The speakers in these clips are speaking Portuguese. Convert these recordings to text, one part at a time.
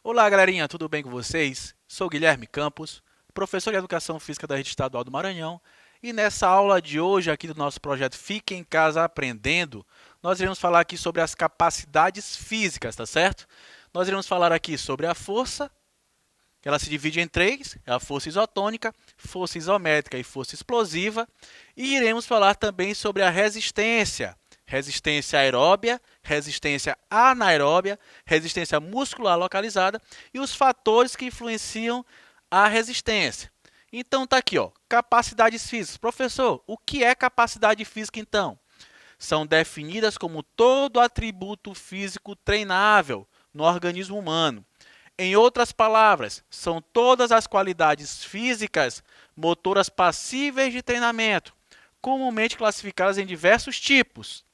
Olá, galerinha, tudo bem com vocês? Sou Guilherme Campos, professor de Educação Física da Rede Estadual do Maranhão, e nessa aula de hoje aqui do nosso projeto Fique em Casa Aprendendo, nós iremos falar aqui sobre as capacidades físicas, tá certo? Nós iremos falar aqui sobre a força, que ela se divide em três, é a força isotônica, força isométrica e força explosiva, e iremos falar também sobre a resistência. Resistência aeróbia, resistência anaeróbia, resistência muscular localizada e os fatores que influenciam a resistência. Então, está aqui, ó, capacidades físicas. Professor, o que é capacidade física, então? São definidas como todo atributo físico treinável no organismo humano. Em outras palavras, são todas as qualidades físicas motoras passíveis de treinamento, comumente classificadas em diversos tipos.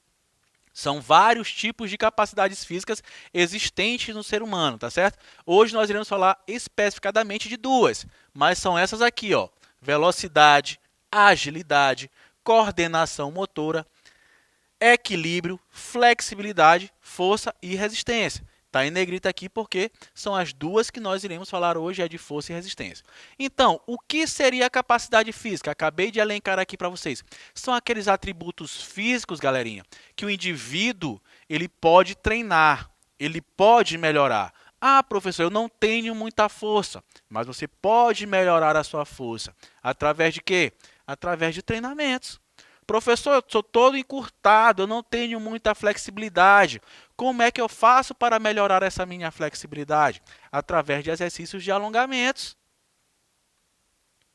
São vários tipos de capacidades físicas existentes no ser humano, tá certo? Hoje nós iremos falar especificadamente de duas, mas são essas aqui, ó: velocidade, agilidade, coordenação motora, equilíbrio, flexibilidade, força e resistência. Está em negrita aqui porque são as duas que nós iremos falar hoje, é de força e resistência. Então, o que seria a capacidade física? Acabei de elencar aqui para vocês. São aqueles atributos físicos, galerinha, que o indivíduo ele pode treinar, ele pode melhorar. Ah, professor, eu não tenho muita força, mas você pode melhorar a sua força. Através de quê? Através de treinamentos. Professor, eu sou todo encurtado, eu não tenho muita flexibilidade. Como é que eu faço para melhorar essa minha flexibilidade? Através de exercícios de alongamentos.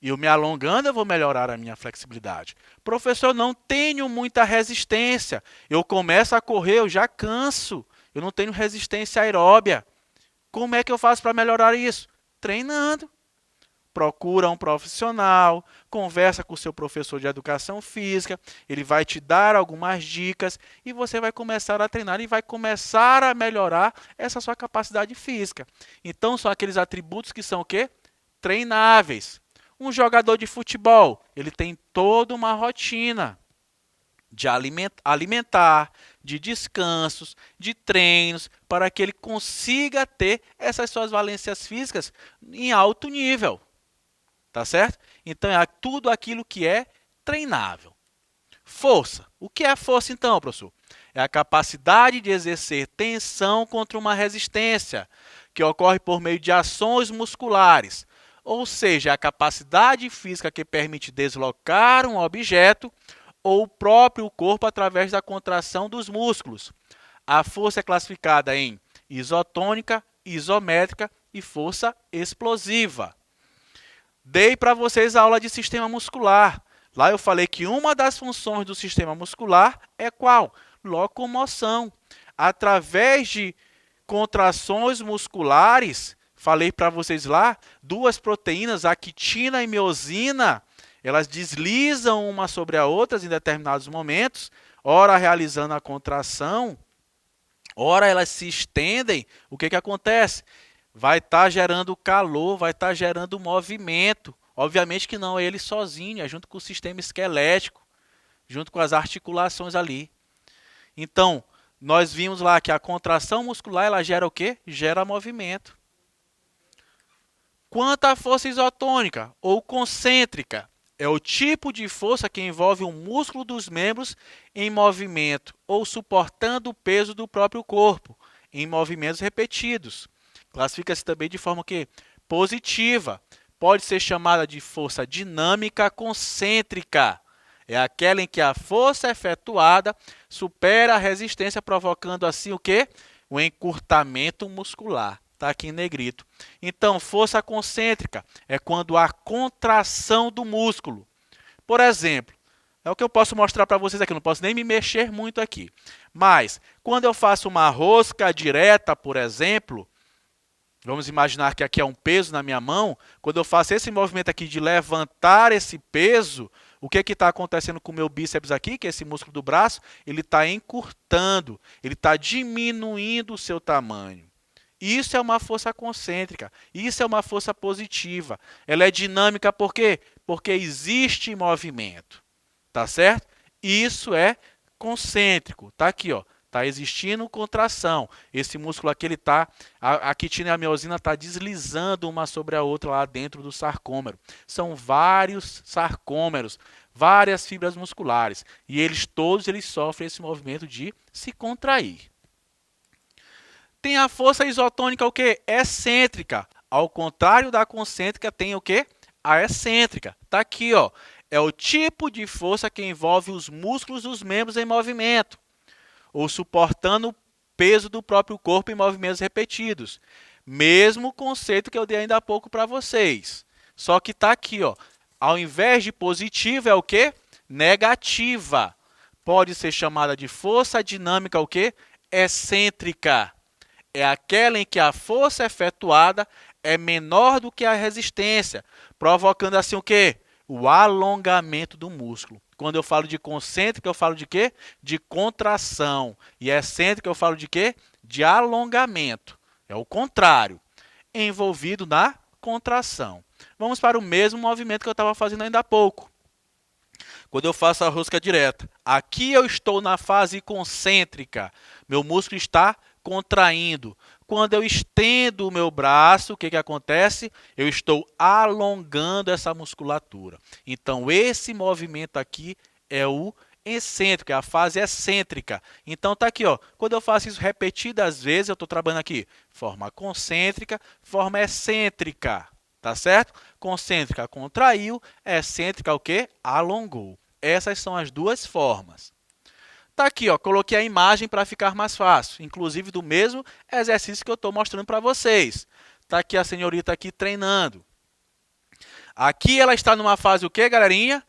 E eu me alongando, eu vou melhorar a minha flexibilidade. Professor, eu não tenho muita resistência. Eu começo a correr, eu já canso. Eu não tenho resistência aeróbia. Como é que eu faço para melhorar isso? Treinando. Procura um profissional, conversa com o seu professor de educação física, ele vai te dar algumas dicas e você vai começar a treinar e vai começar a melhorar essa sua capacidade física. Então, são aqueles atributos que são o quê? Treináveis. Um jogador de futebol, ele tem toda uma rotina de alimentar, de descansos, de treinos, para que ele consiga ter essas suas valências físicas em alto nível. Tá certo? Então, é tudo aquilo que é treinável. Força. O que é força, então, professor? É a capacidade de exercer tensão contra uma resistência, que ocorre por meio de ações musculares. Ou seja, a capacidade física que permite deslocar um objeto ou o próprio corpo através da contração dos músculos. A força é classificada em isotônica, isométrica e força explosiva. Dei para vocês a aula de sistema muscular. Lá eu falei que uma das funções do sistema muscular é qual? Locomoção. Através de contrações musculares, falei para vocês lá, duas proteínas, a quitina e miosina, elas deslizam uma sobre a outra em determinados momentos, ora realizando a contração, ora elas se estendem. O que acontece? Vai estar gerando calor, vai estar gerando movimento. Obviamente que não é ele sozinho, é junto com o sistema esquelético, junto com as articulações ali. Então, nós vimos lá que a contração muscular, ela gera o quê? Gera movimento. Quanto à força isotônica ou concêntrica, é o tipo de força que envolve o músculo dos membros em movimento ou suportando o peso do próprio corpo, em movimentos repetidos. Classifica-se também de forma que positiva. Pode ser chamada de força dinâmica concêntrica. É aquela em que a força efetuada supera a resistência, provocando assim o quê? O encurtamento muscular. Está aqui em negrito. Então, força concêntrica é quando há contração do músculo. Por exemplo, é o que eu posso mostrar para vocês aqui. Eu não posso nem me mexer muito aqui. Mas, quando eu faço uma rosca direta, por exemplo, vamos imaginar que aqui é um peso na minha mão. Quando eu faço esse movimento aqui de levantar esse peso, o que está acontecendo com o meu bíceps aqui, que é esse músculo do braço? Ele está encurtando, ele está diminuindo o seu tamanho. Isso é uma força concêntrica. Isso é uma força positiva. Ela é dinâmica por quê? Porque existe movimento. Tá certo? Isso é concêntrico. Tá aqui, ó. Tá existindo contração. Esse músculo aqui, a quitina e a miosina tá deslizando uma sobre a outra lá dentro do sarcômero. São vários sarcômeros, várias fibras musculares. E todos eles sofrem esse movimento de se contrair. Tem a força isotônica o quê? Excêntrica. Ao contrário da concêntrica, tem o quê? A excêntrica. Tá aqui, ó. É o tipo de força que envolve os músculos dos membros em movimento, ou suportando o peso do próprio corpo em movimentos repetidos. Mesmo conceito que eu dei ainda há pouco para vocês. Só que está aqui, ó. Ao invés de positiva, é o quê? Negativa. Pode ser chamada de força dinâmica o quê? Excêntrica. É aquela em que a força efetuada é menor do que a resistência, provocando assim o quê? O alongamento do músculo. Quando eu falo de concêntrica, eu falo de quê? De contração. E excêntrica, eu falo de quê? De alongamento. É o contrário. Envolvido na contração. Vamos para o mesmo movimento que eu estava fazendo ainda há pouco. Quando eu faço a rosca direta. Aqui eu estou na fase concêntrica. Meu músculo está contraindo. Quando eu estendo o meu braço, o que acontece? Eu estou alongando essa musculatura. Então, esse movimento aqui é o excêntrico, é a fase excêntrica. Então, tá aqui, ó. Quando eu faço isso repetidas vezes, eu estou trabalhando aqui forma concêntrica, forma excêntrica. Tá certo? Concêntrica contraiu, excêntrica o quê? Alongou. Essas são as duas formas. Tá aqui, ó, coloquei a imagem para ficar mais fácil, inclusive do mesmo exercício que eu estou mostrando para vocês. Tá aqui a senhorita aqui treinando. Aqui ela está numa fase o quê, galerinha?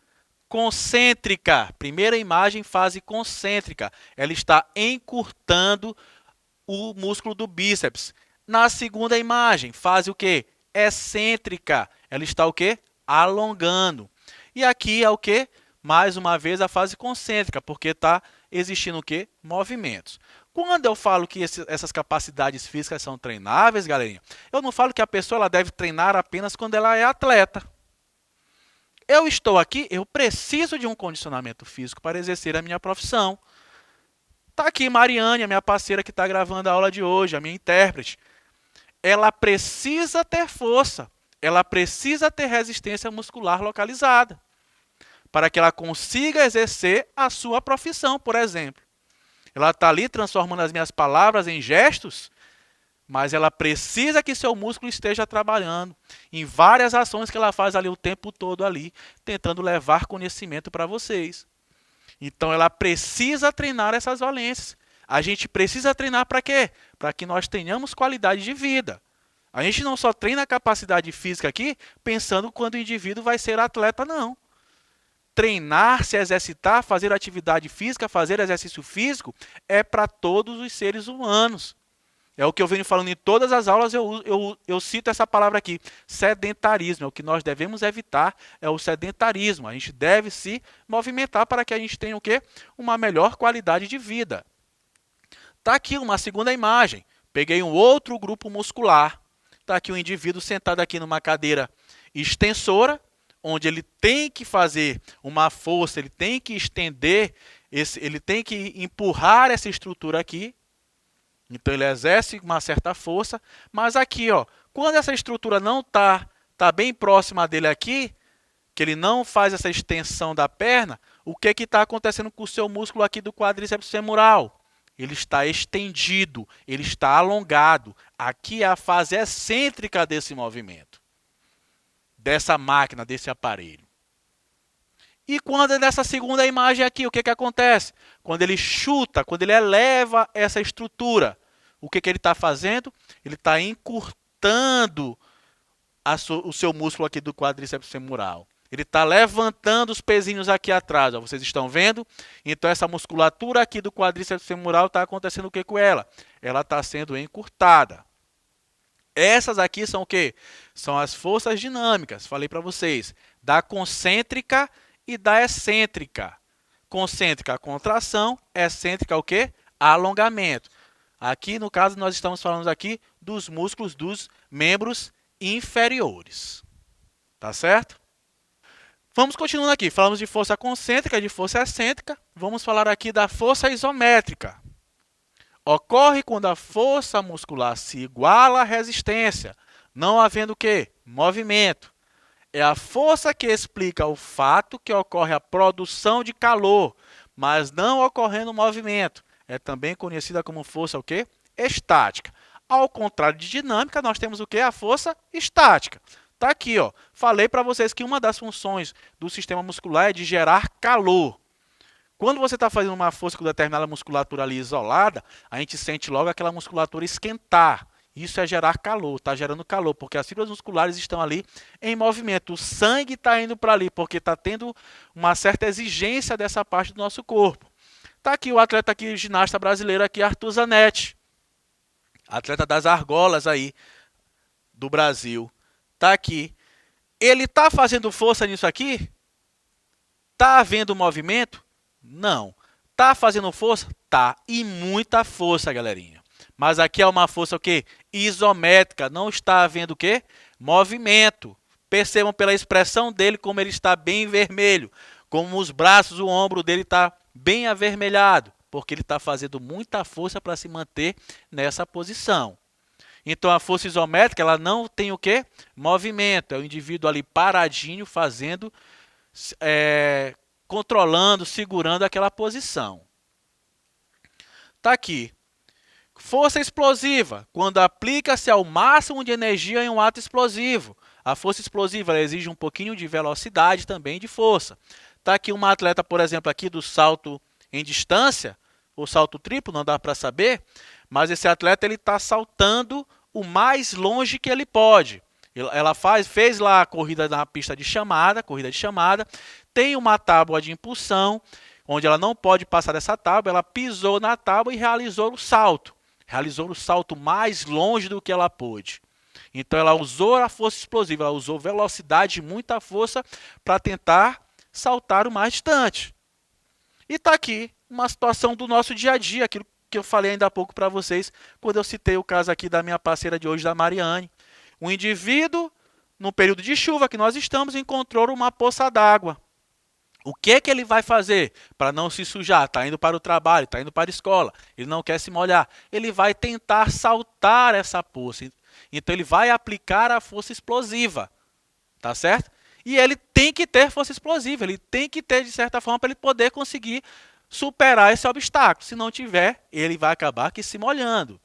Concêntrica. Primeira imagem, fase concêntrica. Ela está encurtando o músculo do bíceps. Na segunda imagem, fase o quê? Excêntrica. Ela está o quê? Alongando. E aqui é o quê? Mais uma vez a fase concêntrica, porque está existindo o quê? Movimentos. Quando eu falo que essas capacidades físicas são treináveis, galerinha, eu não falo que a pessoa ela deve treinar apenas quando ela é atleta. Eu estou aqui, eu preciso de um condicionamento físico para exercer a minha profissão. Está aqui Mariane, a minha parceira que está gravando a aula de hoje, a minha intérprete. Ela precisa ter força, ela precisa ter resistência muscular localizada, para que ela consiga exercer a sua profissão, por exemplo. Ela está ali transformando as minhas palavras em gestos, mas ela precisa que seu músculo esteja trabalhando em várias ações que ela faz ali o tempo todo ali, tentando levar conhecimento para vocês. Então ela precisa treinar essas valências. A gente precisa treinar para quê? Para que nós tenhamos qualidade de vida. A gente não só treina a capacidade física aqui, pensando quando o indivíduo vai ser atleta, não. Treinar, se exercitar, fazer atividade física, fazer exercício físico, é para todos os seres humanos. É o que eu venho falando em todas as aulas, eu cito essa palavra aqui, sedentarismo. É o que nós devemos evitar, é o sedentarismo. A gente deve se movimentar para que a gente tenha o quê? Uma melhor qualidade de vida. Está aqui uma segunda imagem. Peguei um outro grupo muscular. Está aqui um indivíduo sentado aqui numa cadeira extensora, onde ele tem que fazer uma força, ele tem que estender, ele tem que empurrar essa estrutura aqui. Então ele exerce uma certa força, mas aqui, ó, quando essa estrutura não tá bem próxima dele aqui, que ele não faz essa extensão da perna, o que está acontecendo com o seu músculo aqui do quadríceps femoral? Ele está estendido, ele está alongado. Aqui é a fase excêntrica desse movimento, dessa máquina, desse aparelho. E quando é nessa segunda imagem aqui, o que acontece? Quando ele chuta, quando ele eleva essa estrutura, o que ele está fazendo? Ele está encurtando o seu músculo aqui do quadríceps femoral. Ele está levantando os pezinhos aqui atrás, ó, vocês estão vendo? Então essa musculatura aqui do quadríceps femoral está acontecendo o que com ela? Ela está sendo encurtada. Essas aqui são o quê? São as forças dinâmicas, falei para vocês, da concêntrica e da excêntrica. Concêntrica, contração, excêntrica, o quê? Alongamento. Aqui, no caso, nós estamos falando aqui dos músculos dos membros inferiores. Tá certo? Vamos continuando aqui. Falamos de força concêntrica e de força excêntrica. Vamos falar aqui da força isométrica. Ocorre quando a força muscular se iguala à resistência, não havendo o quê? Movimento. É a força que explica o fato que ocorre a produção de calor, mas não ocorrendo movimento. É também conhecida como força o quê? Estática. Ao contrário de dinâmica, nós temos o quê? A força estática. Tá aqui, ó. Falei para vocês que uma das funções do sistema muscular é de gerar calor. Quando você está fazendo uma força com determinada musculatura ali isolada, a gente sente logo aquela musculatura esquentar. Isso é gerar calor, está gerando calor, porque as fibras musculares estão ali em movimento. O sangue está indo para ali, porque está tendo uma certa exigência dessa parte do nosso corpo. Está aqui o atleta aqui, ginasta brasileiro aqui, Arthur Zanetti. Atleta das argolas aí do Brasil. Está aqui. Ele está fazendo força nisso aqui? Está havendo movimento? Não. Tá fazendo força? Tá. E muita força, galerinha. Mas aqui é uma força o quê? Isométrica. Não está havendo o quê? Movimento. Percebam pela expressão dele como ele está bem vermelho. Como os braços, o ombro dele está bem avermelhado. Porque ele está fazendo muita força para se manter nessa posição. Então a força isométrica ela não tem o quê? Movimento. É o indivíduo ali paradinho fazendo... controlando, segurando aquela posição. Está aqui. Força explosiva, quando aplica-se ao máximo de energia em um ato explosivo. A força explosiva ela exige um pouquinho de velocidade também de força. Está aqui uma atleta, por exemplo, aqui do salto em distância, ou salto triplo, não dá para saber, mas esse atleta ele está saltando o mais longe que ele pode. Ela fez lá a corrida na pista de chamada, tem uma tábua de impulsão, onde ela não pode passar dessa tábua, ela pisou na tábua e realizou o salto. Realizou o salto mais longe do que ela pôde. Então ela usou a força explosiva, ela usou velocidade e muita força para tentar saltar o mais distante. E está aqui uma situação do nosso dia a dia, aquilo que eu falei ainda há pouco para vocês, quando eu citei o caso aqui da minha parceira de hoje, da Mariane. Um indivíduo, no período de chuva que nós estamos, encontrou uma poça d'água. O que ele vai fazer para não se sujar? Está indo para o trabalho, está indo para a escola, ele não quer se molhar. Ele vai tentar saltar essa poça. Então ele vai aplicar a força explosiva. Tá certo? E ele tem que ter força explosiva, ele tem que ter de certa forma para ele poder conseguir superar esse obstáculo. Se não tiver, ele vai acabar aqui se molhando.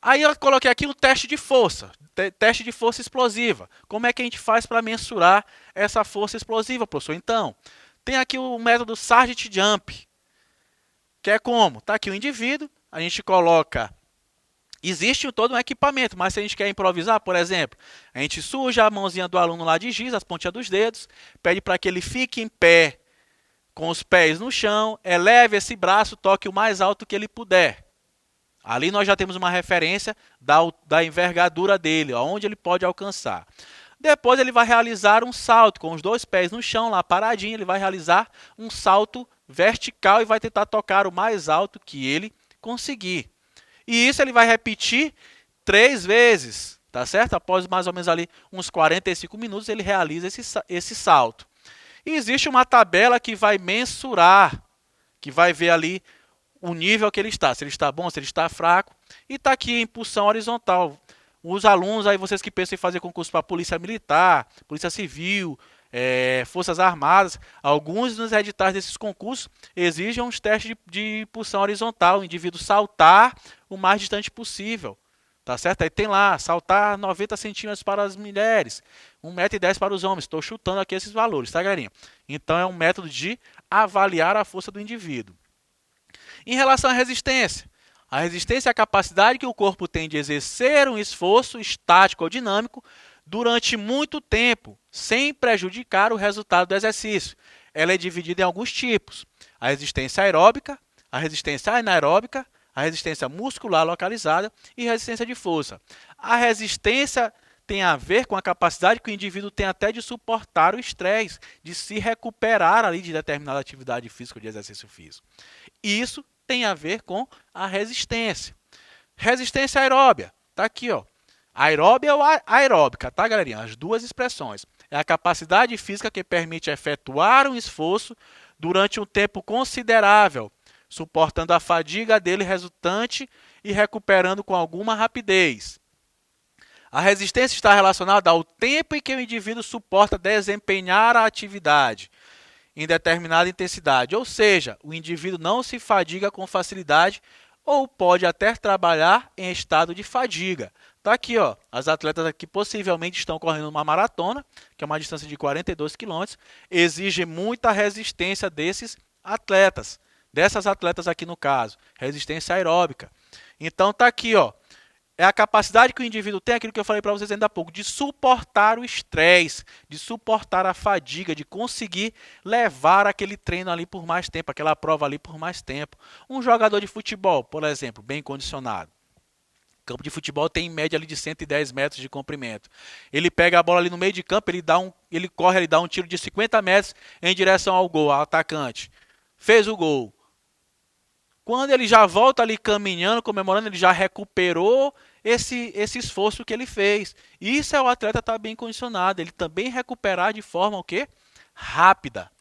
Aí eu coloquei aqui um teste de força explosiva. Como é que a gente faz para mensurar essa força explosiva, professor? Então, tem aqui o método Sargent Jump, que é como? Está aqui o indivíduo, a gente coloca... Existe todo um equipamento, mas se a gente quer improvisar, por exemplo, a gente suja a mãozinha do aluno lá de giz, as pontinhas dos dedos, pede para que ele fique em pé com os pés no chão, eleve esse braço, toque o mais alto que ele puder. Ali nós já temos uma referência da envergadura dele, aonde ele pode alcançar. Depois ele vai realizar um salto com os dois pés no chão, lá paradinho, ele vai realizar um salto vertical e vai tentar tocar o mais alto que ele conseguir. E isso ele vai repetir 3 vezes, tá certo? Após mais ou menos ali uns 45 minutos ele realiza esse salto. E existe uma tabela que vai mensurar, que vai ver ali o nível que ele está, se ele está bom, se ele está fraco. E está aqui a impulsão horizontal. Os alunos, aí vocês que pensam em fazer concurso para Polícia Militar, Polícia Civil, Forças Armadas, alguns dos editais desses concursos exigem uns testes de impulsão horizontal, o indivíduo saltar o mais distante possível. Tá certo? Aí tem lá, saltar 90 centímetros para as mulheres, 1,10 m para os homens. Estou chutando aqui esses valores, tá, galerinha? Então é um método de avaliar a força do indivíduo. Em relação à resistência, a resistência é a capacidade que o corpo tem de exercer um esforço estático ou dinâmico durante muito tempo, sem prejudicar o resultado do exercício. Ela é dividida em alguns tipos: a resistência aeróbica, a resistência anaeróbica, a resistência muscular localizada e resistência de força. A resistência tem a ver com a capacidade que o indivíduo tem até de suportar o estresse, de se recuperar ali de determinada atividade física ou de exercício físico. Isso tem a ver com a resistência. Resistência aeróbia, tá aqui, ó. Aeróbia ou aeróbica, tá, galerinha? As duas expressões. É a capacidade física que permite efetuar um esforço durante um tempo considerável, suportando a fadiga dele resultante e recuperando com alguma rapidez. A resistência está relacionada ao tempo em que o indivíduo suporta desempenhar a atividade em determinada intensidade, ou seja, o indivíduo não se fadiga com facilidade ou pode até trabalhar em estado de fadiga. Tá aqui, ó, as atletas aqui possivelmente estão correndo uma maratona, que é uma distância de 42 quilômetros, exige muita resistência desses atletas, dessas atletas aqui no caso, resistência aeróbica. Então tá aqui, ó, é a capacidade que o indivíduo tem, aquilo que eu falei para vocês ainda há pouco, de suportar o estresse, de suportar a fadiga, de conseguir levar aquele treino ali por mais tempo, aquela prova ali por mais tempo. Um jogador de futebol, por exemplo, bem condicionado. Campo de futebol tem em média ali de 110 metros de comprimento. Ele pega a bola ali no meio de campo, ele corre, ele dá um tiro de 50 metros em direção ao gol, ao atacante. Fez o gol. Quando ele já volta ali caminhando, comemorando, ele já recuperou esse esforço que ele fez. Isso é o atleta estar bem condicionado, ele também recuperar de forma o quê? Rápida.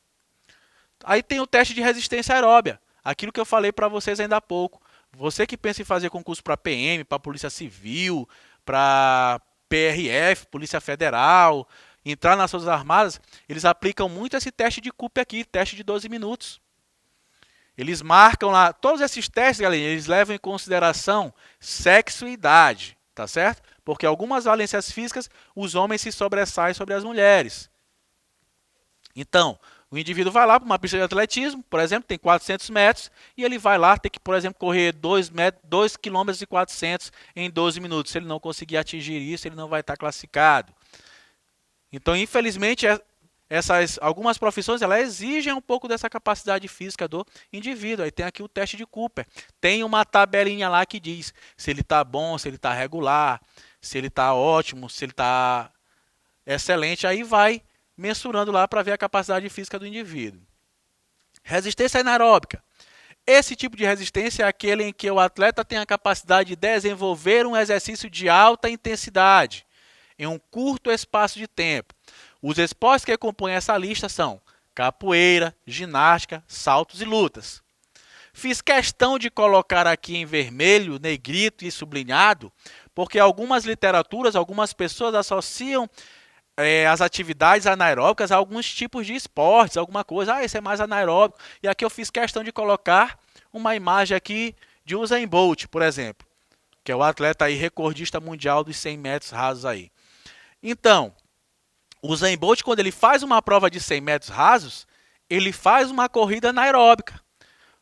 Aí tem o teste de resistência aeróbia, aquilo que eu falei para vocês ainda há pouco. Você que pensa em fazer concurso para PM, para Polícia Civil, para PRF, Polícia Federal, entrar nas Forças Armadas, eles aplicam muito esse teste de CUP aqui, teste de 12 minutos. Eles marcam lá, todos esses testes, galera, eles levam em consideração sexo e idade, tá certo? Porque algumas valências físicas, os homens se sobressaem sobre as mulheres. Então, o indivíduo vai lá para uma pista de atletismo, por exemplo, tem 400 metros, e ele vai lá ter que, por exemplo, correr 2 km e 400 em 12 minutos. Se ele não conseguir atingir isso, ele não vai estar classificado. Então, infelizmente, algumas profissões elas exigem um pouco dessa capacidade física do indivíduo. Aí tem aqui o teste de Cooper. Tem uma tabelinha lá que diz se ele está bom, se ele está regular, se ele está ótimo, se ele está excelente. Aí vai mensurando lá para ver a capacidade física do indivíduo. Resistência anaeróbica. Esse tipo de resistência é aquele em que o atleta tem a capacidade de desenvolver um exercício de alta intensidade em um curto espaço de tempo. Os esportes que compõem essa lista são capoeira, ginástica, saltos e lutas. Fiz questão de colocar aqui em vermelho, negrito e sublinhado, porque algumas literaturas, algumas pessoas associam as atividades anaeróbicas a alguns tipos de esportes, alguma coisa, esse é mais anaeróbico. E aqui eu fiz questão de colocar uma imagem aqui de Usain Bolt, por exemplo, que é o atleta aí recordista mundial dos 100 metros rasos aí. Então, o Usain Bolt, quando ele faz uma prova de 100 metros rasos, ele faz uma corrida anaeróbica.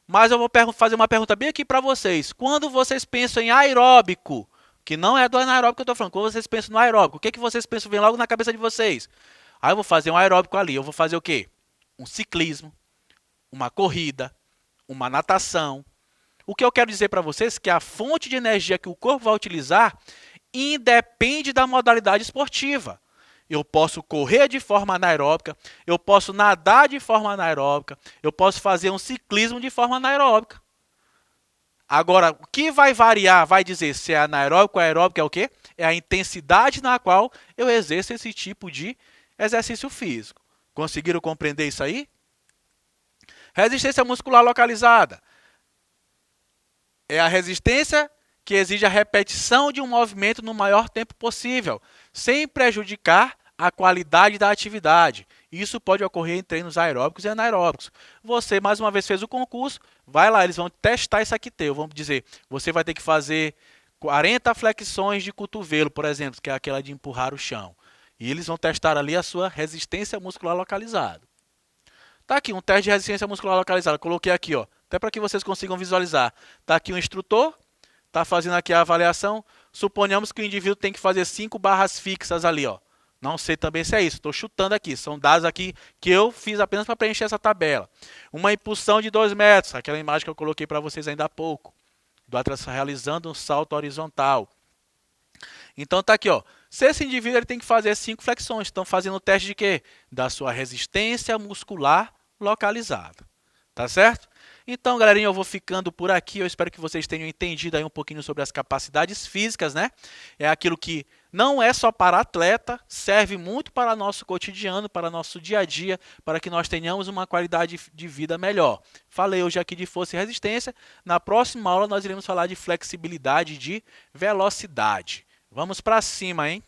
Mas eu vou fazer uma pergunta bem aqui para vocês. Quando vocês pensam em aeróbico, que não é do anaeróbico que eu estou falando, quando vocês pensam no aeróbico, o que vocês pensam? Vem logo na cabeça de vocês. Aí eu vou fazer um aeróbico ali, eu vou fazer o quê? Um ciclismo, uma corrida, uma natação. O que eu quero dizer para vocês é que a fonte de energia que o corpo vai utilizar independe da modalidade esportiva. Eu posso correr de forma anaeróbica, eu posso nadar de forma anaeróbica, eu posso fazer um ciclismo de forma anaeróbica. Agora, o que vai variar, vai dizer se é anaeróbico ou aeróbico é o quê? É a intensidade na qual eu exerço esse tipo de exercício físico. Conseguiram compreender isso aí? Resistência muscular localizada. É a resistência que exige a repetição de um movimento no maior tempo possível, sem prejudicar a qualidade da atividade. Isso pode ocorrer em treinos aeróbicos e anaeróbicos. Você, mais uma vez, fez o concurso, vai lá, eles vão testar isso aqui teu. Vamos dizer, você vai ter que fazer 40 flexões de cotovelo, por exemplo, que é aquela de empurrar o chão. E eles vão testar ali a sua resistência muscular localizada. Tá aqui um teste de resistência muscular localizada. Coloquei aqui, ó, até para que vocês consigam visualizar. Tá aqui o instrutor, tá fazendo aqui a avaliação. Suponhamos que o indivíduo tem que fazer 5 barras fixas ali, ó. Não sei também se é isso, estou chutando aqui. São dados aqui que eu fiz apenas para preencher essa tabela. Uma impulsão de 2 metros, aquela imagem que eu coloquei para vocês ainda há pouco. Do atleta realizando um salto horizontal. Então tá aqui, ó. Se esse indivíduo ele tem que fazer 5 flexões, estão fazendo o teste de quê? Da sua resistência muscular localizada. Tá certo? Então, galerinha, eu vou ficando por aqui. Eu espero que vocês tenham entendido aí um pouquinho sobre as capacidades físicas, né? É aquilo que não é só para atleta, serve muito para nosso cotidiano, para nosso dia a dia, para que nós tenhamos uma qualidade de vida melhor. Falei hoje aqui de força e resistência. Na próxima aula nós iremos falar de flexibilidade e de velocidade. Vamos para cima, hein?